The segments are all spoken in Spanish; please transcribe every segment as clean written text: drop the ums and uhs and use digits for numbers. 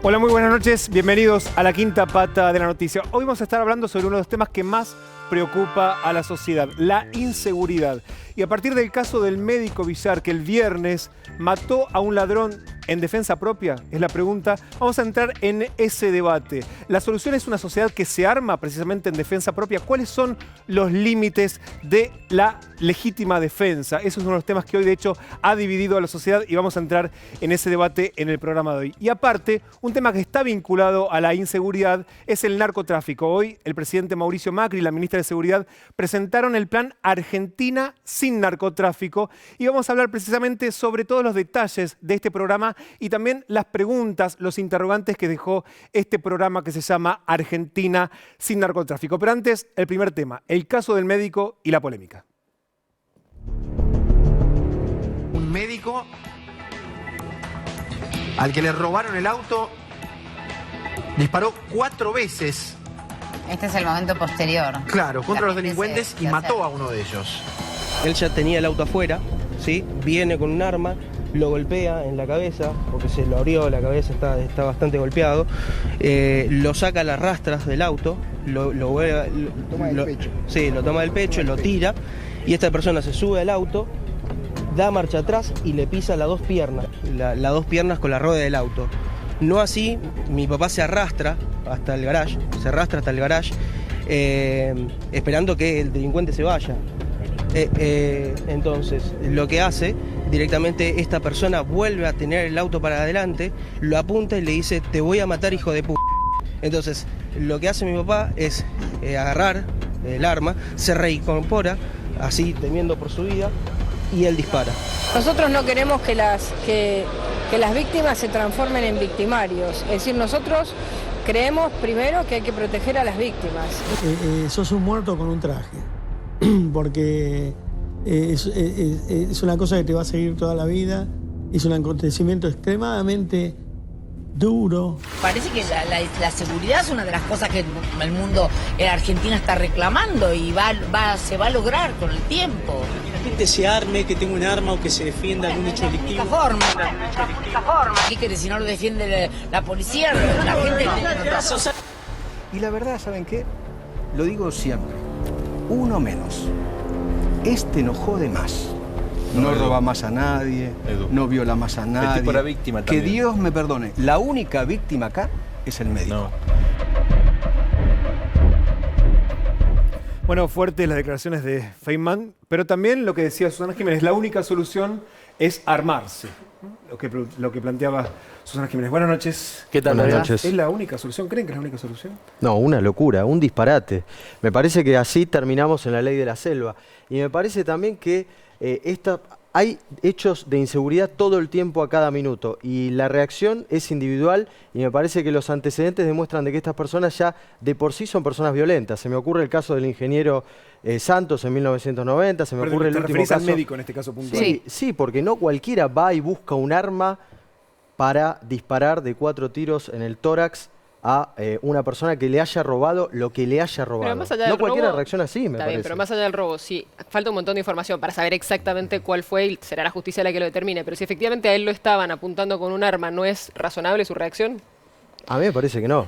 Hola, muy buenas noches. Bienvenidos a La Quinta Pata de la Noticia. Hoy vamos a estar hablando sobre uno de los temas que más preocupa a la sociedad, la inseguridad. Y a partir del caso del médico Villar, que el viernes mató a un ladrón en defensa propia, es la pregunta, vamos a entrar en ese debate. ¿La solución es una sociedad que se arma precisamente en defensa propia? ¿Cuáles son los límites de la legítima defensa? Eso es uno de los temas que hoy, de hecho, ha dividido a la sociedad y vamos a entrar en ese debate en el programa de hoy. Y aparte, un tema que está vinculado a la inseguridad es el narcotráfico. Hoy, el presidente Mauricio Macri y la ministra de Seguridad presentaron el plan Argentina sin narcotráfico y vamos a hablar precisamente sobre todos los detalles de este programa y también las preguntas, los interrogantes que dejó este programa que se llama Argentina sin narcotráfico. Pero antes, el primer tema, el caso del médico y la polémica. Un médico al que le robaron el auto disparó 4 veces. Este es el momento posterior. Claro, contra los delincuentes y mató a uno de ellos. Él ya tenía el auto afuera, ¿sí? Viene con un arma, lo golpea en la cabeza, porque se lo abrió la cabeza, está bastante golpeado. Lo saca a las rastras del auto, lo toma del pecho. Sí, lo toma del pecho, lo tira, y esta persona se sube al auto, da marcha atrás y le pisa las dos piernas, las dos piernas con la rueda del auto. No así, mi papá se arrastra hasta el garage, esperando que el delincuente se vaya. Entonces, lo que hace, directamente esta persona vuelve a tener el auto para adelante, lo apunta y le dice, te voy a matar, hijo de p***. Entonces, lo que hace mi papá es agarrar el arma, se reincorpora, así temiendo por su vida, y él dispara. Nosotros no queremos que las víctimas se transformen en victimarios. Es decir, nosotros creemos primero que hay que proteger a las víctimas. Sos un muerto con un traje, porque es una cosa que te va a seguir toda la vida, es un acontecimiento extremadamente duro. Parece que la seguridad es una de las cosas que el mundo en Argentina está reclamando y se va a lograr con el tiempo. Que la gente se arme, que tenga un arma o que se defienda algún hecho delictivo. La única forma. Y que si no lo defiende la policía, la gente... Y la verdad, ¿saben qué? Lo digo siempre. Uno menos. Este no jode más. No roba más a nadie, no viola más a nadie. El tipo era víctima también. Que Dios me perdone. La única víctima acá es el médico. No. Bueno, fuertes las declaraciones de Feynman, pero también lo que decía Susana Jiménez, la única solución es armarse. Lo que planteaba Susana Jiménez. Buenas noches. ¿Qué tal? Buenas noches. ¿Es la única solución? ¿Creen que es la única solución? No, una locura, un disparate. Me parece que así terminamos en la ley de la selva. Y me parece también que hay hechos de inseguridad todo el tiempo a cada minuto y la reacción es individual y me parece que los antecedentes demuestran de que estas personas ya de por sí son personas violentas. Se me ocurre el caso del ingeniero Santos en 1990, se me ocurre el último caso... al médico en este caso puntual. Sí, porque no cualquiera va y busca un arma para disparar de 4 tiros en el tórax a una persona que le haya robado lo que le haya robado. No cualquiera reacciona así, me parece. Bien, pero más allá del robo, sí, falta un montón de información para saber exactamente cuál fue y será la justicia la que lo determine. Pero si efectivamente a él lo estaban apuntando con un arma, ¿no es razonable su reacción? A mí me parece que no.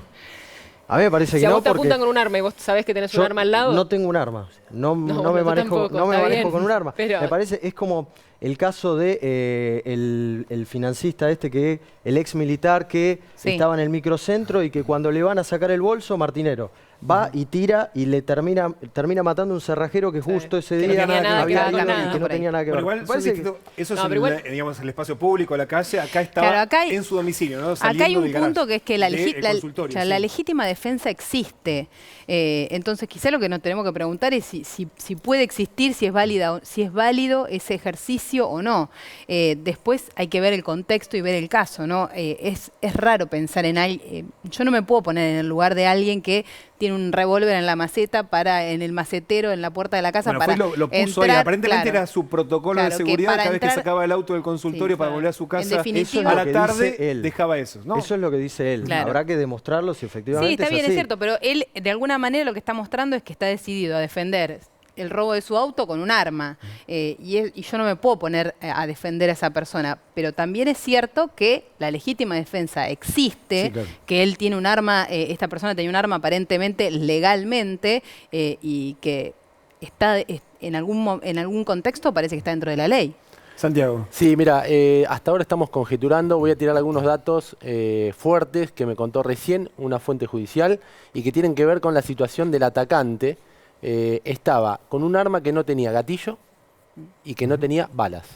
A mí me parece que no. Si a vos te apuntan con un arma y vos sabés que tenés un arma al lado... No tengo un arma. No me manejo con un arma. Pero... Me parece, es como el caso de el financista que el ex militar que estaba en el microcentro y que cuando le van a sacar el bolso, martinero, va y tira y le termina matando un cerrajero que justo ese día había ido y que no tenía nada que ver. Igual eso es digamos, el espacio público, la calle, acá estaba en su domicilio, ¿no? Acá hay un punto que es que la legítima defensa existe. Entonces quizá lo que nos tenemos que preguntar es si puede existir, si es válido ese ejercicio o no. Después hay que ver el contexto y ver el caso, ¿no? Es raro pensar en alguien. Yo no me puedo poner en el lugar de alguien que tiene un revólver en la maceta en el macetero, en la puerta de la casa para lo puso entrar, ahí. Aparentemente era su protocolo de seguridad cada vez que sacaba el auto del consultorio para volver a su casa. A la tarde dejaba eso, ¿no? Eso es lo que dice él. Claro. Habrá que demostrarlo si efectivamente es así. Sí, está bien, es cierto, pero él de alguna manera lo que está mostrando es que está decidido a defender el robo de su auto con un arma. Y yo no me puedo poner a defender a esa persona. Pero también es cierto que la legítima defensa existe, sí, claro, que él tiene un arma, esta persona tenía un arma aparentemente legalmente y que está en algún contexto parece que está dentro de la ley. Santiago. Sí, mira, hasta ahora estamos conjeturando, voy a tirar algunos datos fuertes que me contó recién una fuente judicial y que tienen que ver con la situación del atacante. Estaba con un arma que no tenía gatillo y que no tenía balas.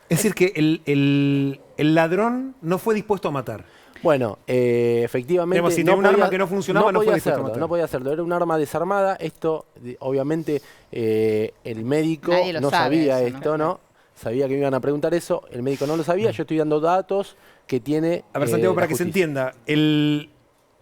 Es decir, que el ladrón no fue dispuesto a matar. Bueno, efectivamente... Digamos, si tenía un arma que no funcionaba, no fue dispuesto a matar. No podía hacerlo, era un arma desarmada. Esto, obviamente, el médico no sabía esto, ¿no? Sabía que me iban a preguntar eso, el médico no lo sabía, yo estoy dando datos que tiene... A ver, Santiago, para que se entienda,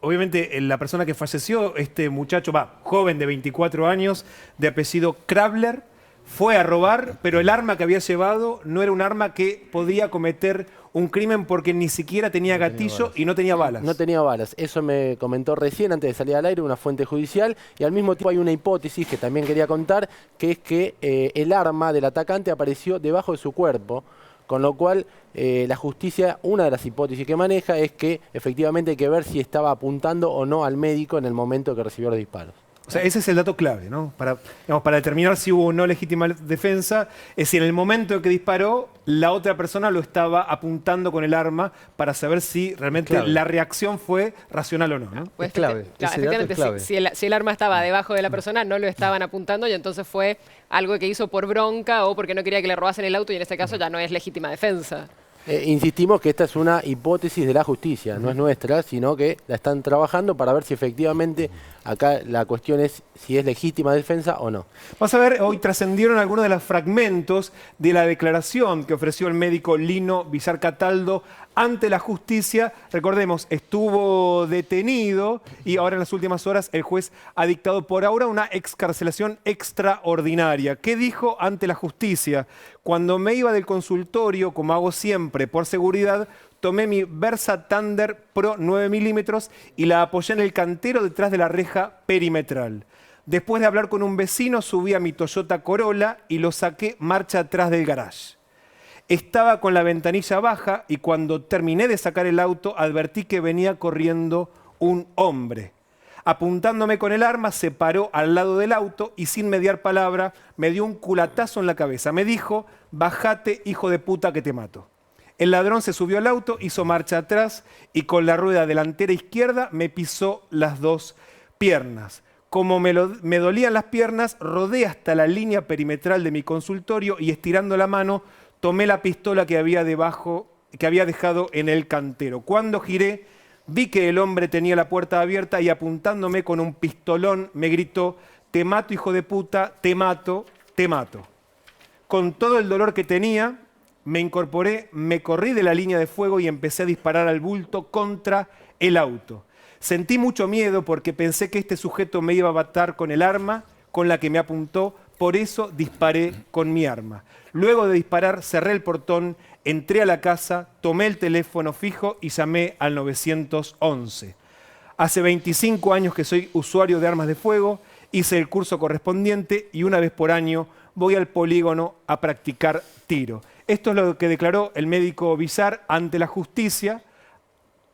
obviamente la persona que falleció, este muchacho, joven de 24 años, de apellido Krabler, fue a robar, pero el arma que había llevado no era un arma que podía cometer un crimen porque ni siquiera tenía gatillo y no tenía balas. No tenía balas. Eso me comentó recién, antes de salir al aire, una fuente judicial. Y al mismo tiempo hay una hipótesis que también quería contar, que es que el arma del atacante apareció debajo de su cuerpo. Con lo cual, la justicia, una de las hipótesis que maneja es que efectivamente hay que ver si estaba apuntando o no al médico en el momento que recibió los disparos. O sea, ese es el dato clave, ¿no? Para determinar si hubo o no legítima defensa, es si en el momento en que disparó, la otra persona lo estaba apuntando con el arma para saber si realmente la reacción fue racional o no, ¿no? Pues es clave. Efectivamente, si el arma estaba debajo de la persona, no lo estaban apuntando y entonces fue algo que hizo por bronca o porque no quería que le robasen el auto y en este caso ya no es legítima defensa. Insistimos que esta es una hipótesis de la justicia, no es nuestra, sino que la están trabajando para ver si efectivamente acá la cuestión es si es legítima defensa o no. Vamos a ver, hoy trascendieron algunos de los fragmentos de la declaración que ofreció el médico Lino Villar Cataldo ante la justicia. Recordemos, estuvo detenido y ahora en las últimas horas el juez ha dictado por ahora una excarcelación extraordinaria. ¿Qué dijo ante la justicia? Cuando me iba del consultorio, como hago siempre, por seguridad, tomé mi Versa Thunder Pro 9 milímetros y la apoyé en el cantero detrás de la reja perimetral. Después de hablar con un vecino, subí a mi Toyota Corolla y lo saqué marcha atrás del garage. Estaba con la ventanilla baja y cuando terminé de sacar el auto, advertí que venía corriendo un hombre. Apuntándome con el arma, se paró al lado del auto y sin mediar palabra me dio un culatazo en la cabeza. Me dijo, bajate, hijo de puta, que te mato. El ladrón se subió al auto, hizo marcha atrás y con la rueda delantera izquierda me pisó las dos piernas. Como me dolían las piernas, rodé hasta la línea perimetral de mi consultorio y estirando la mano, tomé la pistola que había dejado en el cantero. Cuando giré, vi que el hombre tenía la puerta abierta y apuntándome con un pistolón me gritó, te mato, hijo de puta, te mato, te mato. Con todo el dolor que tenía, me incorporé, me corrí de la línea de fuego y empecé a disparar al bulto contra el auto. Sentí mucho miedo porque pensé que este sujeto me iba a matar con el arma con la que me apuntó, por eso disparé con mi arma. Luego de disparar, cerré el portón, entré a la casa, tomé el teléfono fijo y llamé al 911. Hace 25 años que soy usuario de armas de fuego, hice el curso correspondiente y una vez por año voy al polígono a practicar tiro. Esto es lo que declaró el médico Villar ante la justicia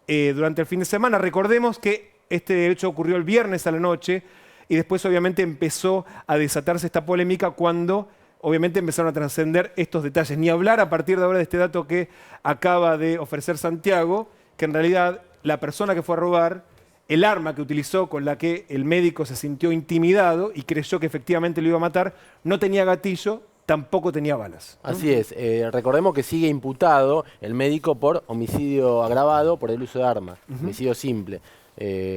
durante el fin de semana. Recordemos que este hecho ocurrió el viernes a la noche y después obviamente empezó a desatarse esta polémica cuando obviamente empezaron a trascender estos detalles. Ni hablar a partir de ahora de este dato que acaba de ofrecer Santiago, que en realidad la persona que fue a robar, el arma que utilizó con la que el médico se sintió intimidado y creyó que efectivamente lo iba a matar, no tenía gatillo, tampoco tenía balas. Así es. Recordemos que sigue imputado el médico por homicidio agravado por el uso de armas, homicidio simple.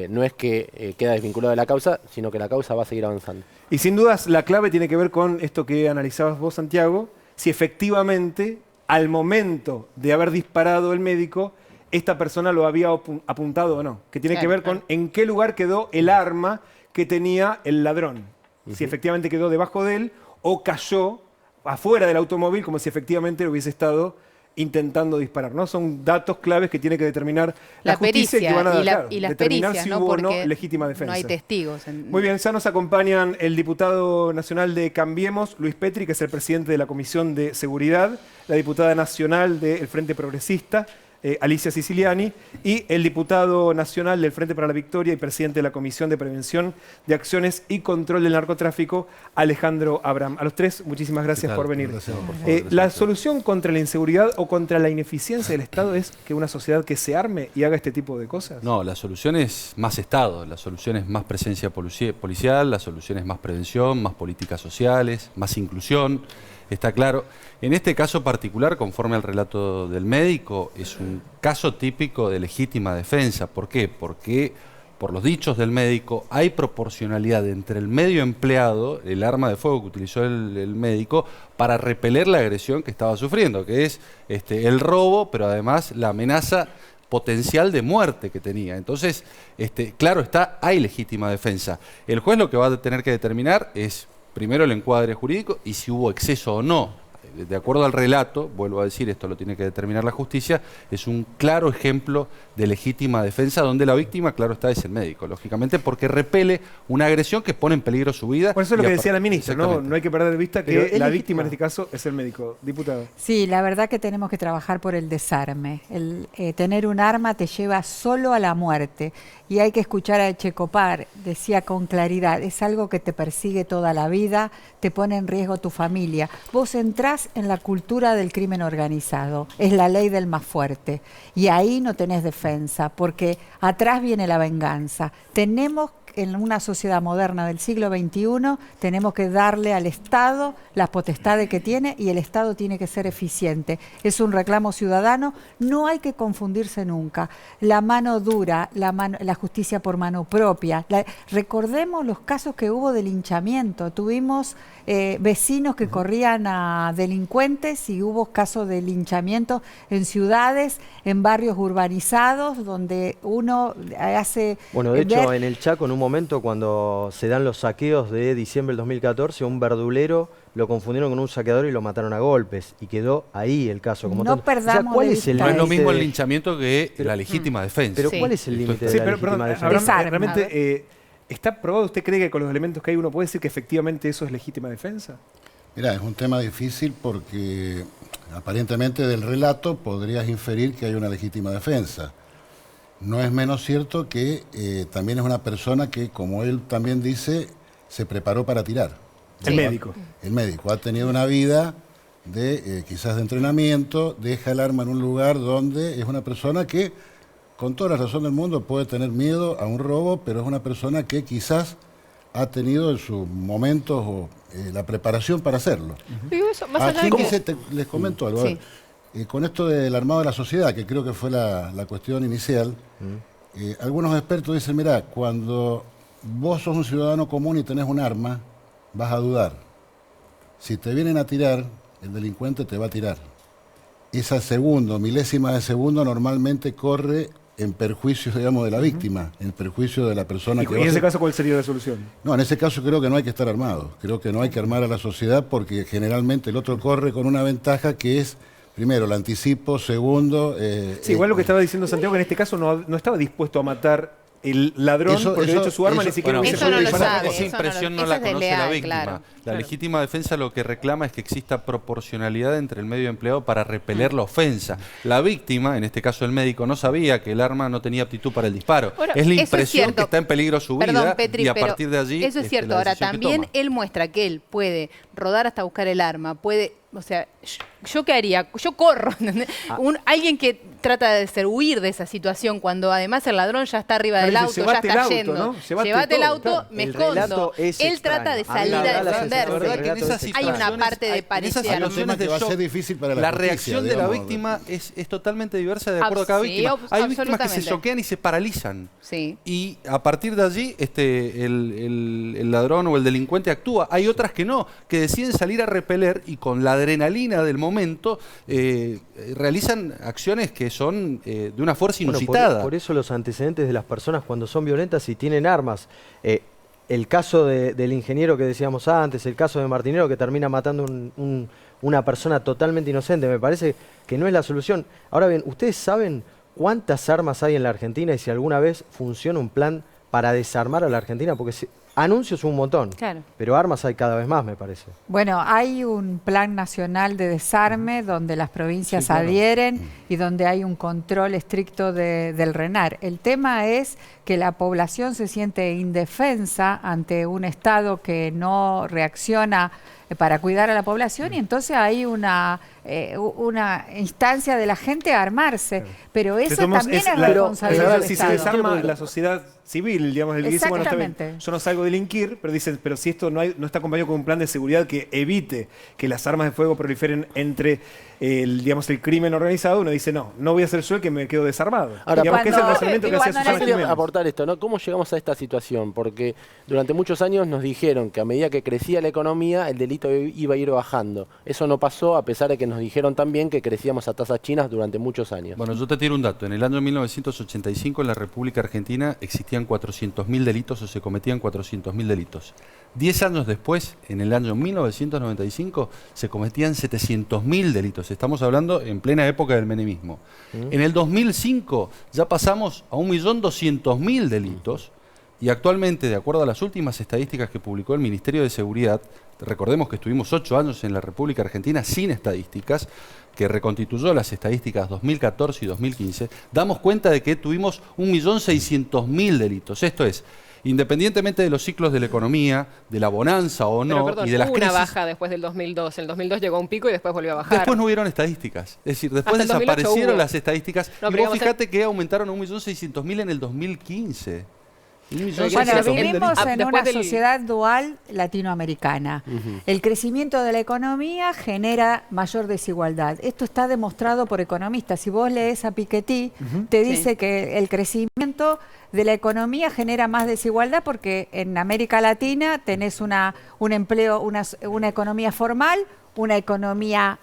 No es que queda desvinculado de la causa, sino que la causa va a seguir avanzando. Y sin dudas la clave tiene que ver con esto que analizabas vos, Santiago, si efectivamente al momento de haber disparado el médico, esta persona lo había apuntado o no. Que tiene que ver con en qué lugar quedó el arma que tenía el ladrón. Si efectivamente quedó debajo de él o cayó afuera del automóvil como si efectivamente hubiese estado intentando disparar, ¿no? Son datos claves que tiene que determinar la justicia pericia, que van a y las determinar pericias, si ¿no? hubo o no Porque legítima defensa. no hay testigos. Muy bien, ya nos acompañan el diputado nacional de Cambiemos, Luis Petri, que es el presidente de la Comisión de Seguridad, la diputada nacional del Frente Progresista, Alicia Siciliani, y el diputado nacional del Frente para la Victoria y presidente de la Comisión de Prevención de Acciones y Control del Narcotráfico, Alejandro Abraham. A los tres, muchísimas gracias por venir. Gracias, por favor, ¿La solución contra la inseguridad o contra la ineficiencia del Estado es que una sociedad que se arme y haga este tipo de cosas? No, la solución es más Estado, la solución es más presencia policial, la solución es más prevención, más políticas sociales, más inclusión. Está claro. En este caso particular, conforme al relato del médico, es un caso típico de legítima defensa. ¿Por qué? Porque, por los dichos del médico, hay proporcionalidad entre el medio empleado, el arma de fuego que utilizó el médico, para repeler la agresión que estaba sufriendo, que es el robo, pero además la amenaza potencial de muerte que tenía. Entonces, claro está, hay legítima defensa. El juez lo que va a tener que determinar es primero el encuadre jurídico y si hubo exceso o no. De acuerdo al relato, vuelvo a decir, esto lo tiene que determinar la justicia, es un claro ejemplo de legítima defensa donde la víctima, claro está, es el médico, lógicamente, porque repele una agresión que pone en peligro su vida. Por eso es lo que decía la ministra, ¿no? Hay que perder de vista que la víctima en este caso es el médico. Diputado. Sí, la verdad que tenemos que trabajar por el desarme. Tener un arma te lleva solo a la muerte. Y hay que escuchar a Echecopar, decía con claridad, es algo que te persigue toda la vida, te pone en riesgo tu familia. Vos entrás en la cultura del crimen organizado, es la ley del más fuerte. Y ahí no tenés defensa, porque atrás viene la venganza. Tenemos en una sociedad moderna del siglo XXI, tenemos que darle al Estado las potestades que tiene y el Estado tiene que ser eficiente. Es un reclamo ciudadano, no hay que confundirse nunca. La mano dura, la justicia por mano propia. Recordemos los casos que hubo de linchamiento. Tuvimos vecinos que corrían a delincuentes y hubo casos de linchamiento en ciudades, en barrios urbanizados, donde uno hace... Bueno, de hecho, en el Chaco, en un momento, cuando se dan los saqueos de diciembre del 2014, un verdulero lo confundieron con un saqueador y lo mataron a golpes. Y quedó ahí el caso. Como no perdamos ¿cuál es el no es lo mismo el linchamiento que la legítima defensa. Pero ¿cuál es el límite de la legítima defensa? Realmente, ¿está probado? ¿Usted cree que con los elementos que hay uno puede decir que efectivamente eso es legítima defensa? Mirá, es un tema difícil porque aparentemente del relato podrías inferir que hay una legítima defensa. No es menos cierto que también es una persona que, como él también dice, se preparó para tirar. El médico. El médico ha tenido una vida de quizás de entrenamiento, deja el arma en un lugar donde es una persona que, con toda la razón del mundo, puede tener miedo a un robo, pero es una persona que quizás ha tenido en sus momentos la preparación para hacerlo. Les comento algo. Sí. Con esto del armado de la sociedad, que creo que fue la cuestión inicial, algunos expertos dicen, mirá, cuando vos sos un ciudadano común y tenés un arma, vas a dudar. Si te vienen a tirar, el delincuente te va a tirar. Esa milésima de segundo normalmente corre en perjuicio, digamos, de la víctima, en perjuicio de la persona que... ¿Y en ese caso cuál sería la solución? No, en ese caso creo que no hay que estar armado. Creo que no hay que armar a la sociedad porque generalmente el otro corre con una ventaja que es, primero, el anticipo, segundo... sí, igual lo que estaba diciendo Santiago, que en este caso no estaba dispuesto a matar el ladrón, porque de hecho su arma ni siquiera... Eso no lo sabe. Esa impresión no la conoce la víctima. Claro. La legítima defensa lo que reclama es que exista proporcionalidad entre el medio empleado para repeler la ofensa. La víctima, en este caso el médico, no sabía que el arma no tenía aptitud para el disparo. Bueno, es la impresión que está en peligro su vida. Petri, y a partir de allí... Eso es cierto. Ahora, también él muestra que él puede rodar hasta buscar el arma, puede... O sea, ¿yo qué haría? Yo corro. Alguien que trata de huir de esa situación cuando además el ladrón ya está arriba del auto, ya está yendo. ¿No? Llévate el auto, me escondo. Él trata de salir a defenderse. Hay una parte de parecer. La reacción de la víctima es totalmente diversa de acuerdo a cada víctima. Hay víctimas que se choquean y se paralizan. Sí. Y a partir de allí el ladrón o el delincuente actúa. Hay otras que no, que deciden salir a repeler y con la adrenalina del momento realizan acciones que son de una fuerza inusitada. Por eso los antecedentes de las personas cuando son violentas y tienen armas, el caso del ingeniero que decíamos antes, el caso de Martinero que termina matando un una persona totalmente inocente. Me parece que no es la solución. Ahora bien, ¿ustedes saben cuántas armas hay en la Argentina y si alguna vez funciona un plan para desarmar a la Argentina? Porque anuncios un montón, pero armas hay cada vez más, me parece. Bueno, hay un plan nacional de desarme donde las provincias adhieren y donde hay un control estricto del RENAR. El tema es que la población se siente indefensa ante un Estado que no reacciona para cuidar a la población y entonces hay una instancia de la gente a armarse, pero esa también es responsabilidad del si Estado. se desarma la sociedad civil, digamos, el dice, bueno, está bien, yo no salgo a delinquir, pero dicen, pero si esto no está acompañado con un plan de seguridad que evite que las armas de fuego proliferen entre el crimen organizado, uno dice, no voy a ser yo el que me quedo desarmado. Ahora, digamos que es el razonamiento que hace Susana Jiménez. Aportar esto, ¿no? ¿Cómo llegamos a esta situación? Porque durante muchos años nos dijeron que a medida que crecía la economía, el delito iba a ir bajando. Eso no pasó, a pesar de que nos dijeron también que crecíamos a tasas chinas durante muchos años. Bueno, yo te tiro un dato. En el año 1985 en la República Argentina existían 400.000 delitos o se cometían 400.000 delitos. 10 años después, en el año 1995, se cometían 700.000 delitos. Estamos hablando en plena época del menemismo. En el 2005 ya pasamos a 1.200.000 delitos y actualmente, de acuerdo a las últimas estadísticas que publicó el Ministerio de Seguridad, recordemos que estuvimos 8 años en la República Argentina sin estadísticas, que reconstituyó las estadísticas 2014 y 2015, damos cuenta de que tuvimos 1.600.000 delitos. Esto es, independientemente de los ciclos de la economía, de la bonanza o no, perdón, y de las hubo crisis... una baja después del 2002. En el 2002 llegó a un pico y después volvió a bajar. Después no hubieron estadísticas. Es decir, después desaparecieron las estadísticas. No, y vos fíjate que aumentaron a 1.600.000 en el 2015. Bueno, vivimos en una sociedad dual latinoamericana. El crecimiento de la economía genera mayor desigualdad. Esto está demostrado por economistas. Si vos lees a Piketty, te dice que el crecimiento de la economía genera más desigualdad porque en América Latina tenés un empleo, una economía formal, una economía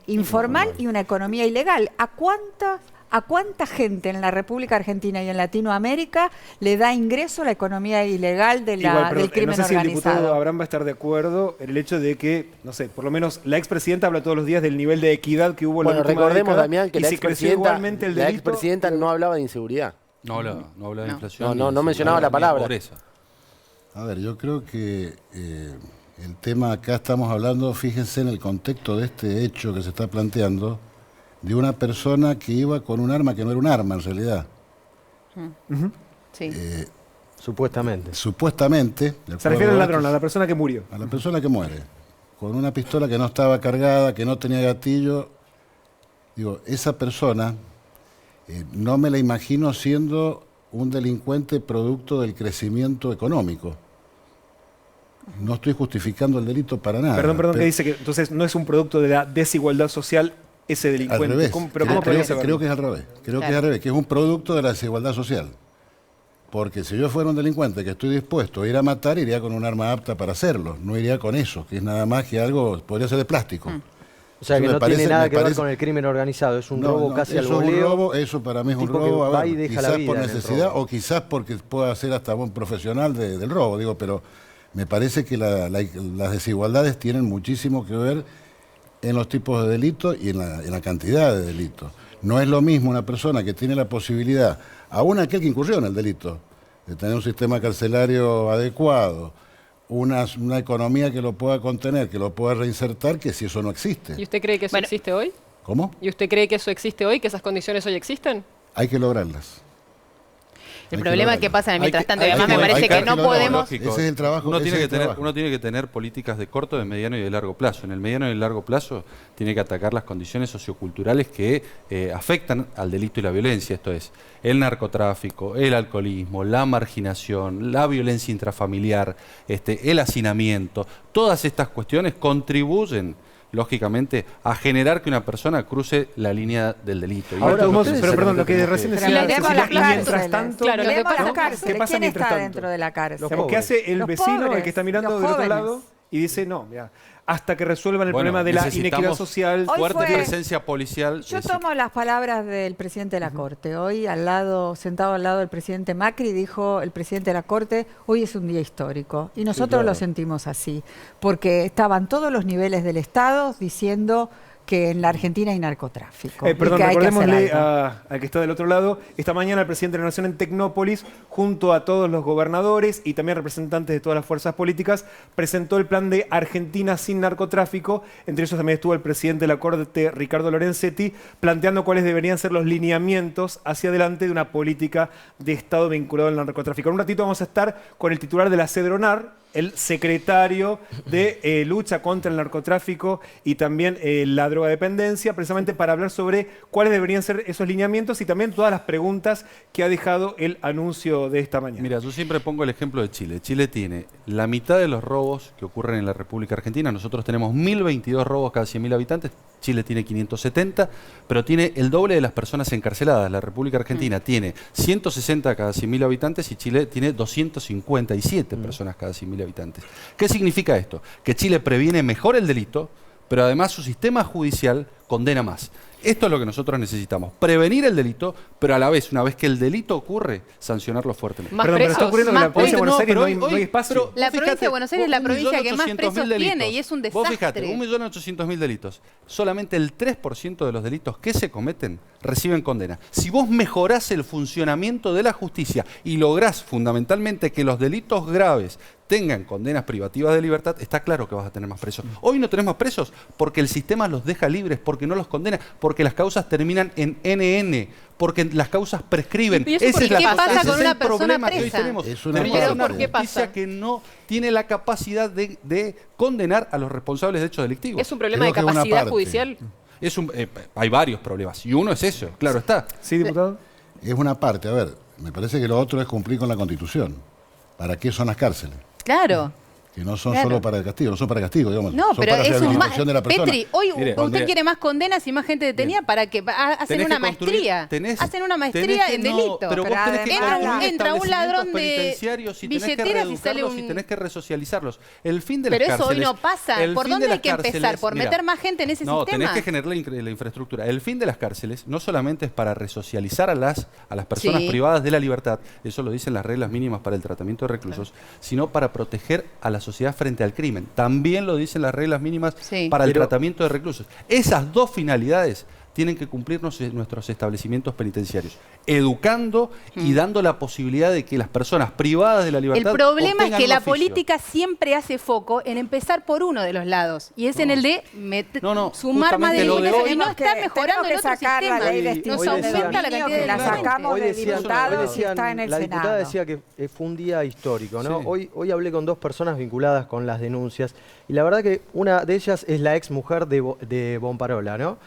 informal y una economía ilegal. ¿A cuánta gente en la República Argentina y en Latinoamérica le da ingreso la economía ilegal del crimen organizado? No sé si el diputado Abraham va a estar de acuerdo en el hecho de que, no sé, por lo menos la expresidenta habla todos los días del nivel de equidad que hubo en la última década. Recordemos, Damián, que la expresidenta no hablaba de inseguridad. No hablaba de inflación. No mencionaba la palabra. Pobreza. A ver, yo creo que el tema acá estamos hablando, fíjense en el contexto de este hecho que se está planteando, de una persona que iba con un arma que no era un arma en realidad. Sí. Supuestamente. Se refiere al ladrón, a la persona que murió. A la persona que muere. Con una pistola que no estaba cargada, que no tenía gatillo. Digo, esa persona no me la imagino siendo un delincuente producto del crecimiento económico. No estoy justificando el delito para nada. Perdón, que dice que entonces no es un producto de la desigualdad social ese delincuente. Al revés. Creo que es al revés. Creo que es al revés, que es un producto de la desigualdad social. Porque si yo fuera un delincuente que estoy dispuesto a ir a matar, iría con un arma apta para hacerlo. No iría con eso, que es nada más que algo, podría ser de plástico. O sea, que no tiene nada que ver con el crimen organizado, es un robo casi al voleo. Eso para mí es un robo, quizás por necesidad o quizás porque pueda ser hasta un profesional del robo, digo, pero me parece que las desigualdades tienen muchísimo que ver en los tipos de delitos y en la cantidad de delitos. No es lo mismo una persona que tiene la posibilidad, aún aquel que incurrió en el delito, de tener un sistema carcelario adecuado, una economía que lo pueda contener, que lo pueda reinsertar, que si eso no existe. ¿Y usted cree que eso existe hoy? ¿Cómo? ¿Y usted cree que eso existe hoy, que esas condiciones hoy existen? Hay que lograrlas. El problema es que pasa en el mientras tanto, y además me parece que no podemos... Ese es el trabajo. Uno tiene que tener políticas de corto, de mediano y de largo plazo. En el mediano y el largo plazo tiene que atacar las condiciones socioculturales que afectan al delito y la violencia. Esto es, el narcotráfico, el alcoholismo, la marginación, la violencia intrafamiliar, el hacinamiento. Todas estas cuestiones contribuyen lógicamente, a generar que una persona cruce la línea del delito. Ahora, pero perdón, lo que recién decía, mientras tanto, ¿qué pasa dentro de la cárcel? ¿Qué hace el vecino, el que está mirando del otro lado, y dice, no, mira, hasta que resuelvan el problema de la inequidad social. Fuerte presencia policial. Yo tomo las palabras del presidente de la Corte. Hoy, sentado al lado del presidente Macri, dijo el presidente de la Corte, hoy es un día histórico. Y nosotros lo sentimos así, porque estaban todos los niveles del Estado diciendo que en la Argentina hay narcotráfico. Perdón, recordémosle al que está del otro lado, esta mañana el presidente de la Nación en Tecnópolis, junto a todos los gobernadores y también representantes de todas las fuerzas políticas, presentó el plan de Argentina sin narcotráfico. Entre ellos también estuvo el presidente de la Corte, Ricardo Lorenzetti, planteando cuáles deberían ser los lineamientos hacia adelante de una política de Estado vinculado al narcotráfico. En un ratito vamos a estar con el titular de la CEDRONAR, el secretario de lucha contra el narcotráfico y también la drogadependencia, precisamente para hablar sobre cuáles deberían ser esos lineamientos y también todas las preguntas que ha dejado el anuncio de esta mañana. Mira, yo siempre pongo el ejemplo de Chile. Chile tiene la mitad de los robos que ocurren en la República Argentina. Nosotros tenemos 1022 robos cada 100.000 habitantes. Chile tiene 570, pero tiene el doble de las personas encarceladas. La República Argentina tiene 160 cada 100.000 habitantes y Chile tiene 257 personas cada 100.000 habitantes. ¿Qué significa esto? Que Chile previene mejor el delito, pero además su sistema judicial condena más. Esto es lo que nosotros necesitamos, prevenir el delito, pero a la vez, una vez que el delito ocurre, sancionarlo fuertemente. Pero está ocurriendo que en la provincia de Buenos Aires no hay espacio. La provincia de Buenos Aires es la provincia que más presos tiene y es un desastre. Vos fíjate, 1.800.000 delitos. Solamente el 3% de los delitos que se cometen reciben condena. Si vos mejorás el funcionamiento de la justicia y lográs fundamentalmente que los delitos graves tengan condenas privativas de libertad, está claro que vas a tener más presos. Hoy no tenés más presos porque el sistema los deja libres, porque no los condena, porque las causas terminan en NN, porque las causas prescriben. Ese es ¿Qué pasa con una persona presa? Que hoy tenemos. Es una justicia que no tiene la capacidad de condenar a los responsables de hechos delictivos. ¿Es un problema de capacidad judicial? Hay varios problemas y uno es eso, claro está. ¿Sí, diputado? Es una parte. A ver, me parece que lo otro es cumplir con la Constitución. ¿Para qué son las cárceles? Claro. Que no son solo para el castigo, no son para castigo, digamos. No, son pero para es un rehabilitación de la persona. Petri, hoy usted quiere más condenas y más gente detenida para que hacen una maestría. Hacen una maestría en delito. Pero vos tenés que entra un ladrón de billeteras y sale un... y tenés que resocializarlos. El fin de las cárceles... Pero eso hoy no pasa. ¿Por dónde hay que empezar? ¿Por meter más gente en ese sistema? No, tenés que generar la infraestructura. El fin de las cárceles no solamente es para resocializar a las personas privadas de la libertad, eso lo dicen las reglas mínimas para el tratamiento de reclusos, sino para proteger a la sociedad frente al crimen. También lo dicen las reglas mínimas para el tratamiento de reclusos. Esas dos finalidades tienen que cumplirnos en nuestros establecimientos penitenciarios, educando y dando la posibilidad de que las personas privadas de la libertad... El problema es que la política siempre hace foco en empezar por uno de los lados, y es en el de sumar más delincuencia, y no está mejorando el otro sistema. La ley de nos aumenta la cantidad de la sacamos de diputados y está en el La Senado. diputada decía que fue un día histórico, ¿no? Sí. Hoy hablé con dos personas vinculadas con las denuncias, y la verdad que una de ellas es la ex mujer de Bonparola, ¿no?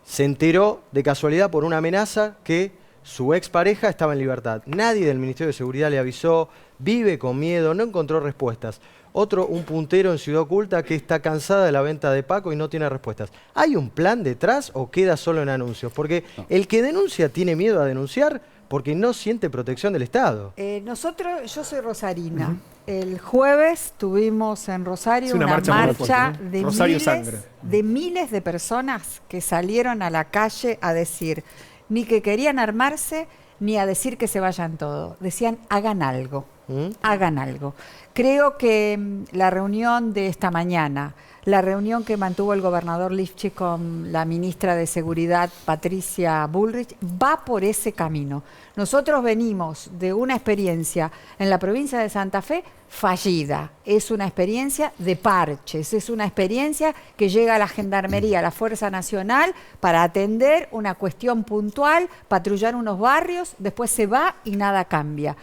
Se enteró de casualidad por una amenaza que su expareja estaba en libertad. Nadie del Ministerio de Seguridad le avisó, vive con miedo, no encontró respuestas. Otro, un puntero en Ciudad Oculta que está cansada de la venta de Paco y no tiene respuestas. ¿Hay un plan detrás o queda solo en anuncios? Porque el que denuncia tiene miedo a denunciar porque no siente protección del Estado. Yo soy rosarina. El jueves tuvimos en Rosario una marcha de miles de personas que salieron a la calle a decir ni que querían armarse ni a decir que se vayan todos. Decían, hagan algo, hagan algo. Creo que la reunión de esta mañana, la reunión que mantuvo el gobernador Lifchitz con la ministra de Seguridad, Patricia Bullrich, va por ese camino. Nosotros venimos de una experiencia en la provincia de Santa Fe fallida. Es una experiencia de parches, es una experiencia que llega a la Gendarmería, a la Fuerza Nacional, para atender una cuestión puntual, patrullar unos barrios, después se va y nada cambia.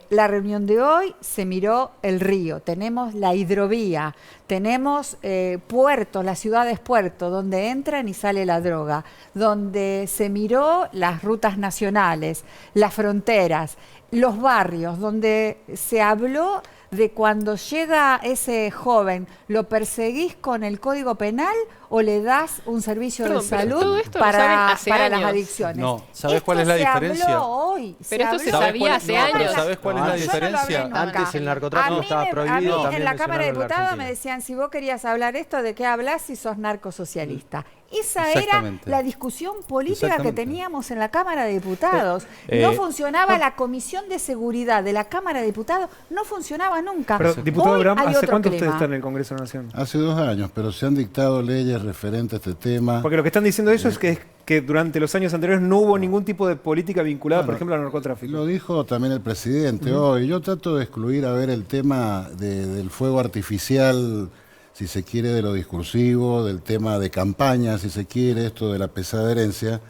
La reunión de hoy se miró el río, tenemos la hidrovía, tenemos puertos, las ciudades puertos, donde entran y sale la droga, donde se miró las rutas nacionales, las fronteras. los barrios, donde se habló de cuando llega ese joven, ¿lo perseguís con el Código Penal o le das un servicio de salud para las adicciones? No, ¿sabes cuál es la diferencia? Se habló hoy. Pero esto se sabía hace años. ¿Sabes cuál es la diferencia? Antes el narcotráfico estaba prohibido. A mí en la Cámara de Diputados me decían, si vos querías hablar esto, ¿de qué hablas si sos narcosocialista? Esa era la discusión política que teníamos en la Cámara de Diputados. No funcionaba la Comisión de Seguridad de la Cámara de Diputados, no funcionaba nunca. Pero, diputado Abraham, ¿hace cuánto clima. usted está en el Congreso de la Nación? Hace 2 años, pero se han dictado leyes referentes a este tema. Porque lo que están diciendo eso es que durante los años anteriores no hubo ningún tipo de política vinculada, por ejemplo, al narcotráfico. Lo dijo también el presidente hoy. Yo trato de excluir a ver el tema del fuego artificial, si se quiere, de lo discursivo, del tema de campaña, si se quiere, esto de la pesada herencia,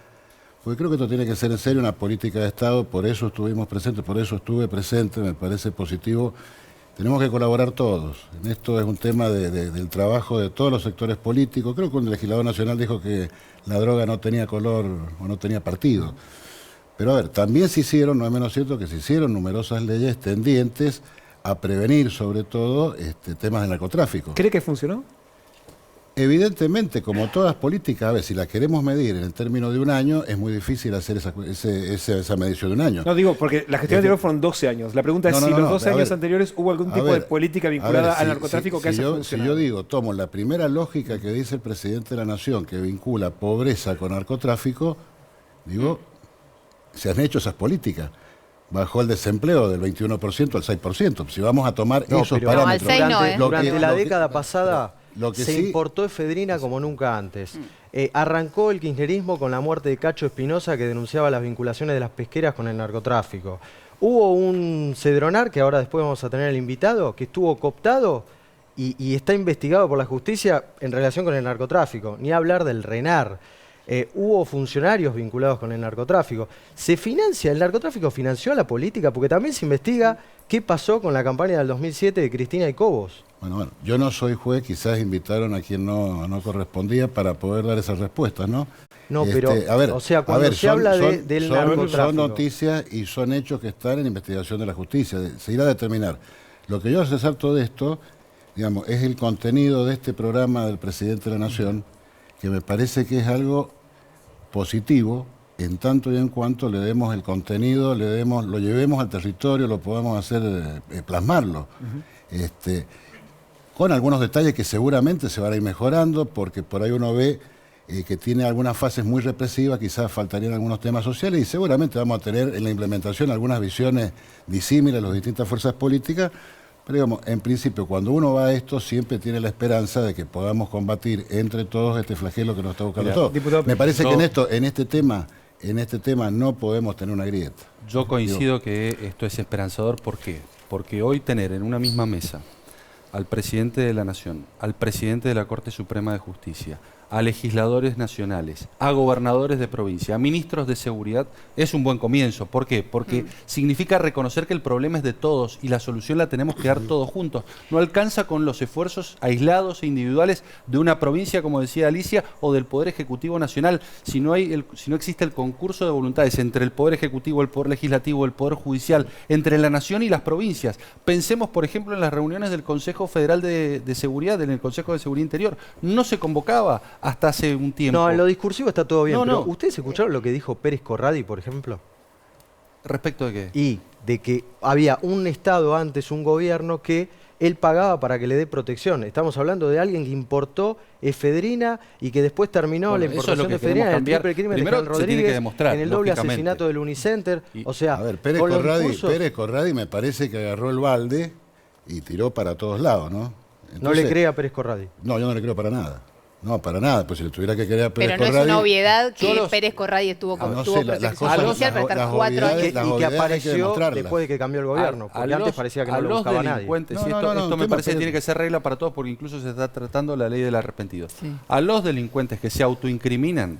porque creo que esto tiene que ser en serio una política de Estado, por eso estuvimos presentes, por eso estuve presente, me parece positivo. Tenemos que colaborar todos. En esto es un tema del trabajo de todos los sectores políticos. Creo que el legislador nacional dijo que la droga no tenía color o no tenía partido. Pero a ver, también se hicieron, no es menos cierto que se hicieron numerosas leyes tendientes a prevenir sobre todo temas de narcotráfico. ¿Cree que funcionó? Evidentemente, como todas políticas, a ver, si las queremos medir en el término de un año, es muy difícil hacer esa medición de un año. No, digo, porque la gestión anterior fueron 12 años. La pregunta es si los 12 años anteriores hubo algún tipo de política vinculada al narcotráfico que haya funcionado. Si yo digo, tomo la primera lógica que dice el presidente de la Nación, que vincula pobreza con narcotráfico, digo, se han hecho esas políticas. Bajó el desempleo del 21% al 6%. Si vamos a tomar esos parámetros. Durante la década pasada se importó efedrina como nunca antes. Arrancó el kirchnerismo con la muerte de Cacho Espinosa, que denunciaba las vinculaciones de las pesqueras con el narcotráfico. Hubo un Cedronar, que ahora después vamos a tener el invitado, que estuvo cooptado y está investigado por la justicia en relación con el narcotráfico. Ni hablar del RENAR. Hubo funcionarios vinculados con el narcotráfico. ¿El narcotráfico financió a la política? Porque también se investiga qué pasó con la campaña del 2007 de Cristina y Cobos. Bueno, yo no soy juez, quizás invitaron a quien no correspondía para poder dar esas respuestas, ¿no? No, pero, o sea, cuando se habla del narcotráfico... Son noticias y son hechos que están en investigación de la justicia. Se irá a determinar. Lo que yo resalto de esto, digamos, es el contenido de este programa del presidente de la Nación, que me parece que es algo positivo en tanto y en cuanto le demos el contenido, lo llevemos al territorio, lo podamos hacer plasmarlo. Con algunos detalles que seguramente se van a ir mejorando, porque por ahí uno ve que tiene algunas fases muy represivas, quizás faltarían algunos temas sociales, y seguramente vamos a tener en la implementación algunas visiones disímiles de las distintas fuerzas políticas. Pero digamos, en principio, cuando uno va a esto, siempre tiene la esperanza de que podamos combatir entre todos este flagelo que nos está buscando todos. Me parece que en este tema no podemos tener una grieta. Yo coincido que esto es esperanzador. ¿Por qué? Porque hoy tener en una misma mesa al presidente de la Nación, al presidente de la Corte Suprema de Justicia, a legisladores nacionales, a gobernadores de provincia, a ministros de seguridad, es un buen comienzo. ¿Por qué? Porque significa reconocer que el problema es de todos y la solución la tenemos que dar todos juntos. No alcanza con los esfuerzos aislados e individuales de una provincia, como decía Alicia, o del Poder Ejecutivo Nacional, si no existe el concurso de voluntades entre el Poder Ejecutivo, el Poder Legislativo, el Poder Judicial, entre la Nación y las provincias. Pensemos, por ejemplo, en las reuniones del Consejo Federal de Seguridad, en el Consejo de Seguridad Interior. No se convocaba hasta hace un tiempo. No, en lo discursivo está todo bien, pero ¿ustedes escucharon lo que dijo Pérez Corradi, por ejemplo? ¿Respecto de qué? Y de que había un Estado antes, un gobierno, que él pagaba para que le dé protección. Estamos hablando de alguien que importó efedrina y que después terminó la importación de efedrina en el crimen de General Rodríguez, en el doble asesinato del Unicenter. O sea, a ver, Pérez Corradi me parece que agarró el balde y tiró para todos lados, ¿no? Entonces, ¿no le cree a Pérez Corradi? No, yo no le creo para nada. No, para nada, pues si le tuviera que querer a Pérez Corradi... Pero no es una obviedad que Pérez Corradi estuvo protección judicial para estar 4 años. Y que apareció después de que cambió el gobierno, porque antes parecía que no lo buscaba nadie. Esto me parece que tiene que ser regla para todos, porque incluso se está tratando la ley del arrepentido. Sí. A los delincuentes que se autoincriminan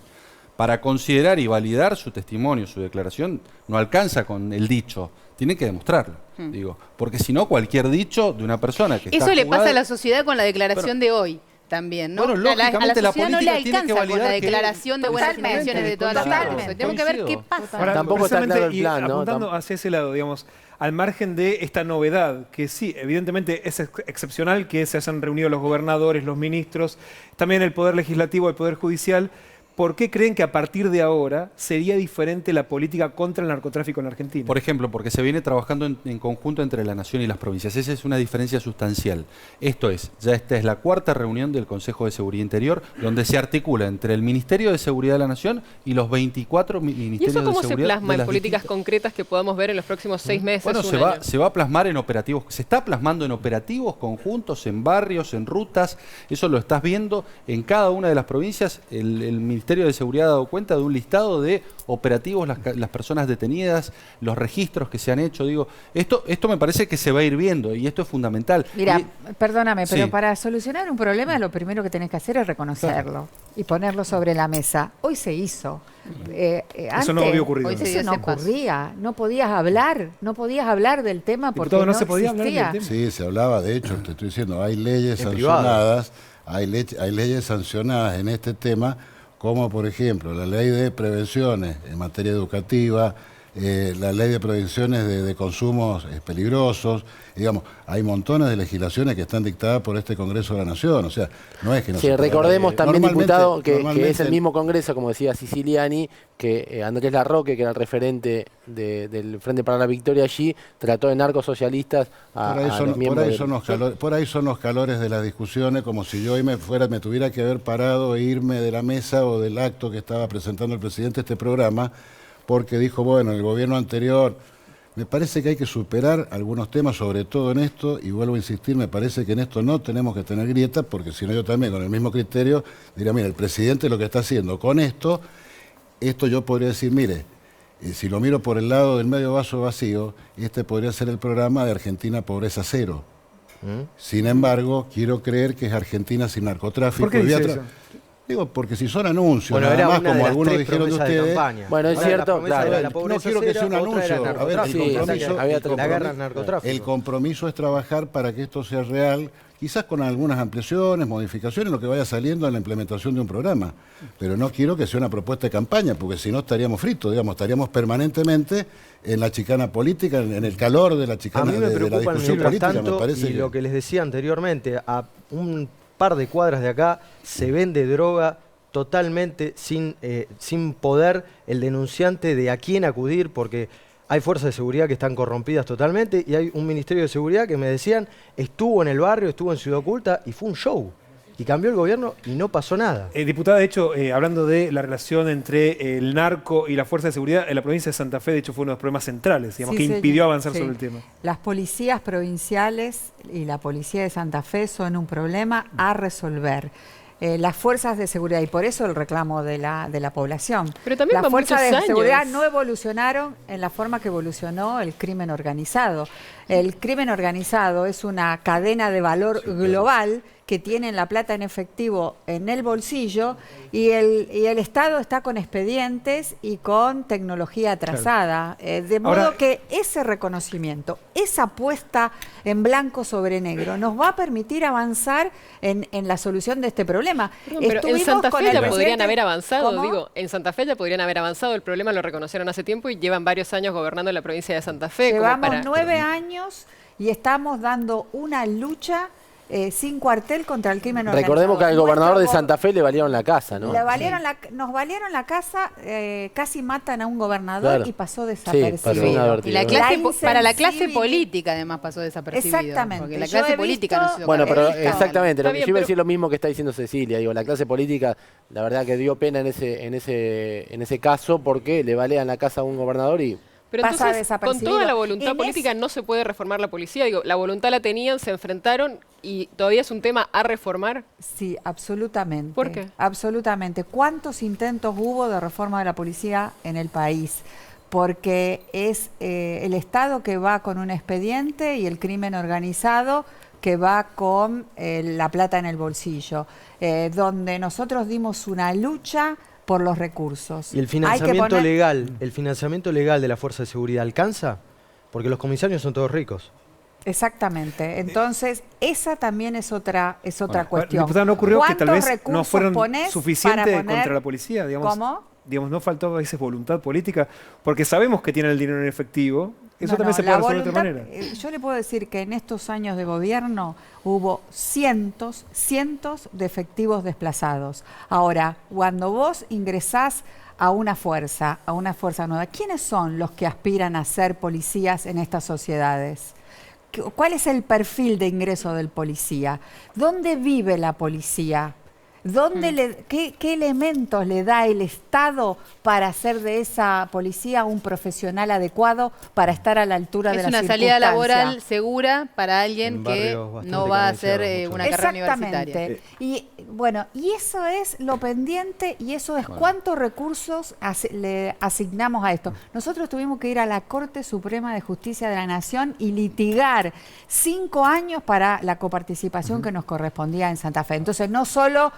para considerar y validar su testimonio, su declaración, no alcanza con el dicho, tienen que demostrarlo. Digo, porque si no, cualquier dicho de una persona que eso le pasa a la sociedad con la declaración de hoy. también, ¿no? Bueno, lógicamente la política no le tiene que alcanza con validar la que- declaración de buenas intenciones de todas las partes. Tenemos que ver qué pasa. Ahora, Tampoco está precisamente, claro el y plan, ¿no? apuntando hacia ese lado, digamos, al margen de esta novedad, que sí, evidentemente es excepcional que se hayan reunido los gobernadores, los ministros, también el Poder Legislativo, el Poder Judicial. ¿Por qué creen que a partir de ahora sería diferente la política contra el narcotráfico en Argentina? Por ejemplo, porque se viene trabajando en conjunto entre la Nación y las provincias. Esa es una diferencia sustancial. Esto es, ya esta es la 4ª reunión del Consejo de Seguridad Interior, donde se articula entre el Ministerio de Seguridad de la Nación y los 24 ¿Y ministerios de eso seguridad. cómo se plasma en las políticas concretas que podamos ver en los próximos 6 meses? Bueno, un año? se va a plasmar en operativos, se está plasmando en operativos conjuntos, en barrios, en rutas. Eso lo estás viendo en cada una de las provincias. El Ministerio de Seguridad ha dado cuenta de un listado de operativos, las personas detenidas, los registros que se han hecho. Digo, esto me parece que se va a ir viendo y esto es fundamental. Mira, perdóname, pero Sí. para solucionar un problema lo primero que tenés que hacer es reconocerlo y ponerlo sobre la mesa. Hoy se hizo. Eso no había ocurrido. Eso no ocurría. No podías hablar del tema porque Diputado, no se podía hablar existía. del tema. Sí, se hablaba, de hecho, te estoy diciendo, hay leyes En privado. sancionadas, hay leyes sancionadas en este tema, como por ejemplo la ley de prevenciones en materia educativa, la ley de prevenciones de consumos peligrosos, digamos, hay montones de legislaciones que están dictadas por este Congreso de la Nación, o sea, no es que no Sí, se pueda. recordemos también, diputado, que es el normalmente- mismo Congreso, como decía Siciliani, que Andrés Larroque, que era el referente del Frente para la Victoria allí, trató de narcosocialistas a Por ahí, los miembros por ahí son los calores de las discusiones, como si yo hoy me tuviera que haber parado e irme de la mesa o del acto que estaba presentando el presidente de este programa, porque dijo, bueno, el gobierno anterior. Me parece que hay que superar algunos temas, sobre todo en esto, y vuelvo a insistir, me parece que en esto no tenemos que tener grietas, porque si no yo también con el mismo criterio diría, mira, el presidente lo que está haciendo con esto yo podría decir, mire, si lo miro por el lado del medio vaso vacío, este podría ser el programa de Argentina Pobreza Cero. Sin embargo, quiero creer que es Argentina sin narcotráfico. ¿Por qué dice eso? Digo, porque si son anuncios, Bueno, nada era más una de como las algunos 3 dijeron de promesas de ustedes. campaña. Bueno, es Una de cierto, las promesas claro. era la pobreza No quiero que sea un cero, otra era anuncio. A ver, narcotráfico. el compromiso es trabajar para que esto sea real, quizás con algunas ampliaciones, modificaciones, lo que vaya saliendo en la implementación de un programa. Pero no quiero que sea una propuesta de campaña, porque si no estaríamos fritos, digamos, estaríamos permanentemente en la chicana política, en el calor de la chicana, A mí me de la preocupa discusión mientras política, tanto, me parece y que... lo que les decía anteriormente, a un par de cuadras de acá se vende droga totalmente sin poder el denunciante de a quién acudir, porque hay fuerzas de seguridad que están corrompidas totalmente y hay un ministerio de seguridad que me decían estuvo en el barrio, estuvo en Ciudad Oculta y fue un show. Y cambió el gobierno y no pasó nada. Diputada, de hecho, hablando de la relación entre el narco y la fuerza de seguridad, en la provincia de Santa Fe, de hecho, fue uno de los problemas centrales, digamos, Sí, que impidió señor, avanzar sí. sobre el tema. Las policías provinciales y la policía de Santa Fe son un problema a resolver. Las fuerzas de seguridad, y por eso el reclamo de la población. Pero también las van fuerzas muchos de años. seguridad no evolucionaron en la forma que evolucionó el crimen organizado. El crimen organizado es una cadena de valor global que tienen la plata en efectivo en el bolsillo y el Estado está con expedientes y con tecnología atrasada. De modo Ahora, que ese reconocimiento, esa puesta en blanco sobre negro, nos va a permitir avanzar en la solución de este problema. Perdón, pero en Estuvimos Santa con Fe el ya podrían presidente- haber avanzado, ¿Cómo? digo, en Santa Fe ya podrían haber avanzado, el problema lo reconocieron hace tiempo y llevan varios años gobernando en la provincia de Santa Fe. como Llevamos para- 9 años y estamos dando una lucha sin cuartel contra el crimen organizado. Recordemos que al gobernador de Nuestro Santa Fe le valieron la casa, ¿no? nos valieron la casa, casi matan a un gobernador Claro. y pasó Sí, desapercibido. pasó inadvertido. Y la clase La para la clase insensibilidad. política además pasó desapercibido. Exactamente. Porque la Yo clase he política no visto- se dio Bueno, cuenta. pero He visto- exactamente, Está yo bien, iba a pero- decir lo mismo que está diciendo Cecilia. Digo, la clase política, la verdad que dio pena en ese caso porque le balean la casa a un gobernador y Pero pasa entonces, con desapercibido. toda la voluntad En política no se puede reformar la policía. Digo, la voluntad la tenían, se enfrentaron y todavía es un tema a reformar. Sí, absolutamente. ¿Por qué? Absolutamente. ¿Cuántos intentos hubo de reforma de la policía en el país? Porque es el Estado que va con un expediente y el crimen organizado que va con la plata en el bolsillo, donde nosotros dimos una lucha por los recursos. ¿Y el Hay que financiamiento poner- legal, el financiamiento legal de la fuerza de seguridad alcanza? Porque los comisarios son todos ricos. Exactamente. Entonces, esa también es otra cuestión. Diputada, ¿no ocurrió que tal vez no fueron pones suficientes para poner- contra la policía? Digamos, ¿Cómo? Digamos, no faltó a veces voluntad política, porque sabemos que tienen el dinero en efectivo. Eso también se la puede resolver de otra voluntad, manera. yo le puedo decir que en estos años de gobierno hubo cientos de efectivos desplazados. Ahora, cuando vos ingresás a una fuerza nueva, ¿quiénes son los que aspiran a ser policías en estas sociedades? ¿Cuál es el perfil de ingreso del policía? ¿Dónde vive la policía? ¿Qué elementos le da el Estado para hacer de esa policía un profesional adecuado para estar a la altura de la circunstancia? Es una salida laboral segura para alguien que no va a hacer una carrera universitaria. Exactamente. Y bueno, y eso es lo pendiente y eso es cuántos recursos le asignamos a esto. Nosotros tuvimos que ir a la Corte Suprema de Justicia de la Nación y litigar 5 años para la coparticipación que nos correspondía en Santa Fe. Entonces, no solo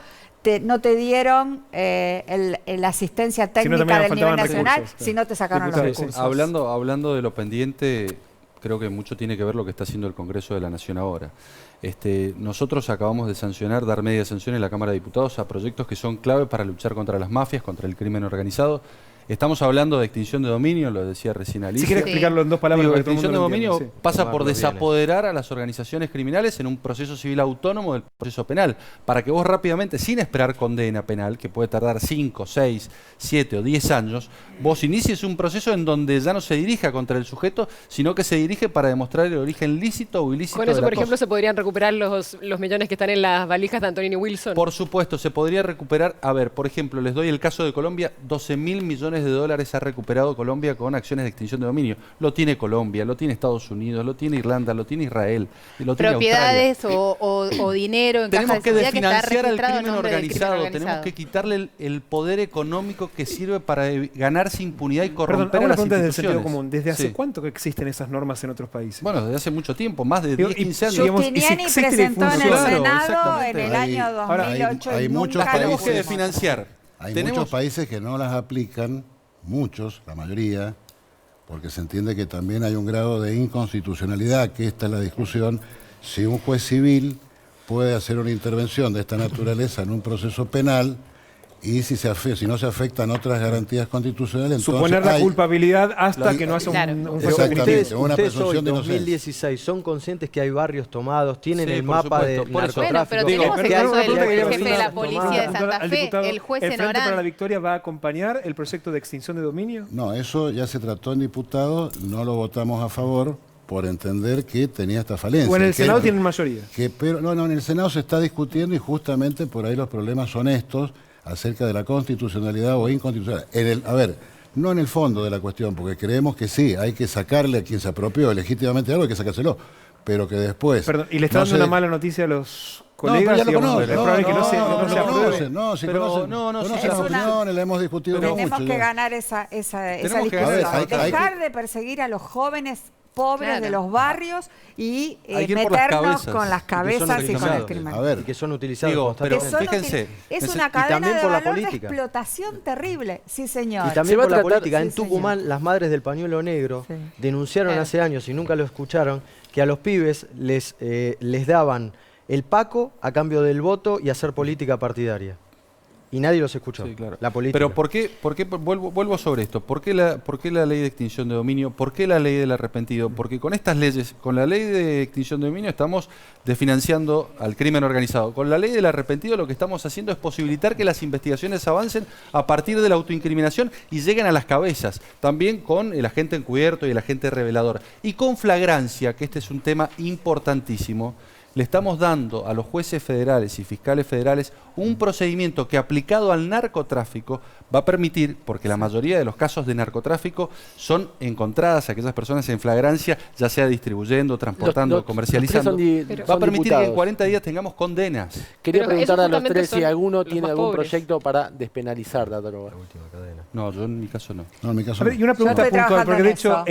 no te dieron la asistencia técnica del nivel nacional, sino te sacaron los recursos. Hablando de lo pendiente, creo que mucho tiene que ver lo que está haciendo el Congreso de la Nación ahora. Nosotros acabamos de sancionar, dar media sanción en la Cámara de Diputados a proyectos que son clave para luchar contra las mafias, contra el crimen organizado. Estamos hablando de extinción de dominio, lo decía recién Alicia. Si quieres explicarlo en 2 palabras. La extinción de dominio pasa por desapoderar a las organizaciones criminales en un proceso civil autónomo del proceso penal, para que vos rápidamente, sin esperar condena penal, que puede tardar 5, 6, 7 o 10 años, vos inicies un proceso en donde ya no se dirija contra el sujeto, sino que se dirige para demostrar el origen lícito o ilícito. Con eso, de la por ejemplo, cosa. ¿se podrían recuperar los millones que están en las valijas de Antonini Wilson? Por supuesto, se podría recuperar. A ver, por ejemplo, les doy el caso de Colombia. 12.000 millones de dólares ha recuperado Colombia con acciones de extinción de dominio. Lo tiene Colombia, lo tiene Estados Unidos, lo tiene Irlanda, lo tiene Israel, lo tiene propiedades o dinero en tenemos caja que de seguridad desfinanciar al registrado a crimen nombre del organizado, tenemos que quitarle el poder económico que sirve para ganarse impunidad y corromper Perdón, a las pregunta desde el instituciones. sentido común. ¿Desde hace Sí. cuánto que existen esas normas en otros países? Bueno, desde hace mucho tiempo, más de 10, 15 años. Justiniani presentó en el Senado en el año 2008 hay y muchos nunca lo países que financiar. Hay muchos países que no las aplican, muchos, la mayoría, porque se entiende que también hay un grado de inconstitucionalidad, que esta es la discusión, si un juez civil puede hacer una intervención de esta naturaleza en un proceso penal y si no se afectan otras garantías constitucionales, entonces suponer la culpabilidad hasta que no hace un fallo definitivo. Ustedes hoy, 2016, son conscientes que hay barrios tomados, tienen el mapa de narcotráfico. Bueno, pero tenemos el caso del jefe de la policía de Santa Fe, el juez ¿El Frente para la Enorán. Victoria va a acompañar el proyecto de extinción de dominio? No, eso ya se trató en diputados, no lo votamos a favor por entender que tenía esta falencia. ¿O en el Senado tienen mayoría? No, en el Senado se está discutiendo y justamente por ahí los problemas son estos, acerca de la constitucionalidad o inconstitucionalidad. No en el fondo de la cuestión, porque creemos que sí, hay que sacarle a quien se apropió legítimamente algo, hay que sacárselo, pero que después... Perdón, ¿y le está dando una mala noticia a los colegas? No, pero ya lo conoce. Es probable que no se apruebe. Conoce las opiniones, la hemos discutido mucho. Tenemos que ganar esa discusión. Dejar de perseguir a los jóvenes pobres de los barrios y meternos con las cabezas y con el crimen. Y que son utilizados fíjense. Es una cadena de valor de explotación terrible. Sí, señor. Y también por la política. En Tucumán, las madres del pañuelo negro denunciaron hace años, y nunca lo escucharon, que a los pibes les daban el paco a cambio del voto y hacer política partidaria. Y nadie los escuchó. Sí, claro. La política. Pero ¿por qué vuelvo sobre esto? ¿Por qué la ley de extinción de dominio? ¿Por qué la ley del arrepentido? Porque con estas leyes, con la ley de extinción de dominio estamos desfinanciando al crimen organizado. Con la ley del arrepentido lo que estamos haciendo es posibilitar que las investigaciones avancen a partir de la autoincriminación y lleguen a las cabezas. También con el agente encubierto y el agente revelador. Y con flagrancia, que este es un tema importantísimo, le estamos dando a los jueces federales y fiscales federales un procedimiento que, aplicado al narcotráfico, va a permitir, porque la mayoría de los casos de narcotráfico son encontradas aquellas personas en flagrancia, ya sea distribuyendo, transportando, comercializando, va a permitir que en 40 días tengamos condenas. Quería preguntarle a los tres si alguno tiene algún proyecto para despenalizar la droga. No, yo en mi caso no. No, en mi caso no. Y una pregunta puntual, porque de hecho...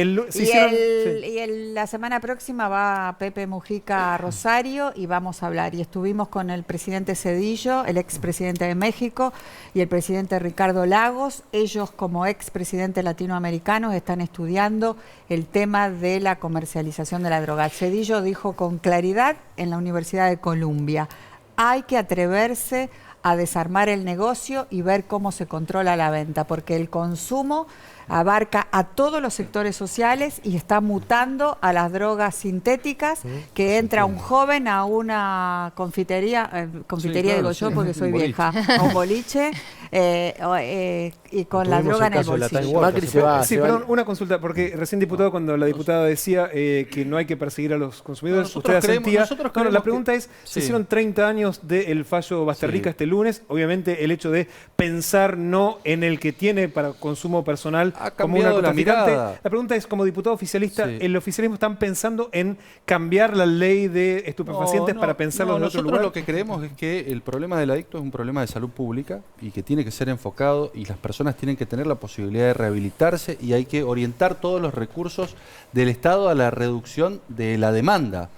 La semana próxima va Pepe Mujica a Rosario diario y vamos a hablar. Y estuvimos con el presidente Zedillo, el expresidente de México, y el presidente Ricardo Lagos. Ellos, como expresidentes latinoamericanos, están estudiando el tema de la comercialización de la droga. Zedillo dijo con claridad en la Universidad de Columbia: hay que atreverse a desarmar el negocio y ver cómo se controla la venta, porque el consumo abarca a todos los sectores sociales y está mutando a las drogas sintéticas, que entra un joven a una confitería, digo yo porque soy vieja, a un boliche, y con la droga en el bolsillo. Sí, perdón, una consulta, porque recién, diputado, cuando la diputada decía que no hay que perseguir a los consumidores, usted asentía. La pregunta es, se hicieron 30 años del fallo Basterrica este lunes, obviamente el hecho de pensar no en el que tiene para consumo personal como un narcotraficante. La pregunta es, como diputado oficialista, ¿el oficialismo están pensando en cambiar la ley de estupefacientes para pensarlo en otro lugar? Nosotros lo que creemos es que el problema del adicto es un problema de salud pública y que tiene que ser enfocado, y las personas tienen que tener la posibilidad de rehabilitarse, y hay que orientar todos los recursos del Estado a la reducción de la demanda.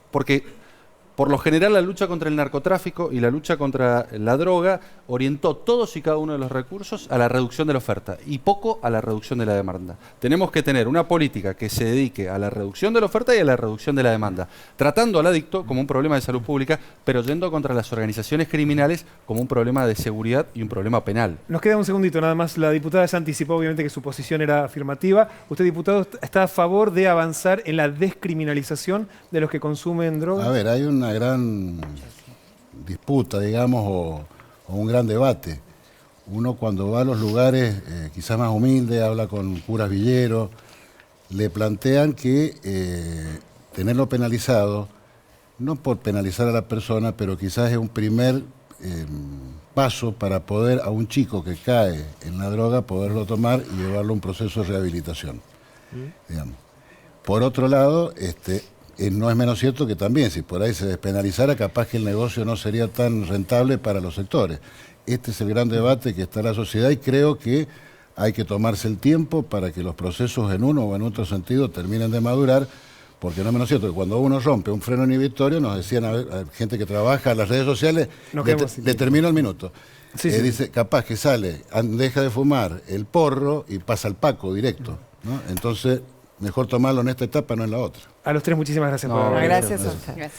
Porque por lo general la lucha contra el narcotráfico y la lucha contra la droga orientó todos y cada uno de los recursos a la reducción de la oferta y poco a la reducción de la demanda. Tenemos que tener una política que se dedique a la reducción de la oferta y a la reducción de la demanda, tratando al adicto como un problema de salud pública, pero yendo contra las organizaciones criminales como un problema de seguridad y un problema penal. Nos queda un segundito nada más. La diputada ya anticipó obviamente que su posición era afirmativa. ¿Usted, diputado, está a favor de avanzar en la descriminalización de los que consumen drogas? A ver, hay una gran disputa, digamos, o un gran debate. Uno, cuando va a los lugares quizás más humildes, habla con curas villeros, le plantean que tenerlo penalizado, no por penalizar a la persona, pero quizás es un primer paso para poder a un chico que cae en la droga, poderlo tomar y llevarlo a un proceso de rehabilitación, digamos. Por otro lado, no es menos cierto que también, si por ahí se despenalizara, capaz que el negocio no sería tan rentable para los sectores. Este es el gran debate que está en la sociedad, y creo que hay que tomarse el tiempo para que los procesos en uno o en otro sentido terminen de madurar, porque no es menos cierto que cuando uno rompe un freno inhibitorio, nos decían a gente que trabaja en las redes sociales, le termino el minuto. Dice, capaz que sale, deja de fumar el porro y pasa al paco directo, ¿no? Entonces, mejor tomarlo en esta etapa, no en la otra. A los tres, muchísimas gracias por haber venido. Gracias a usted.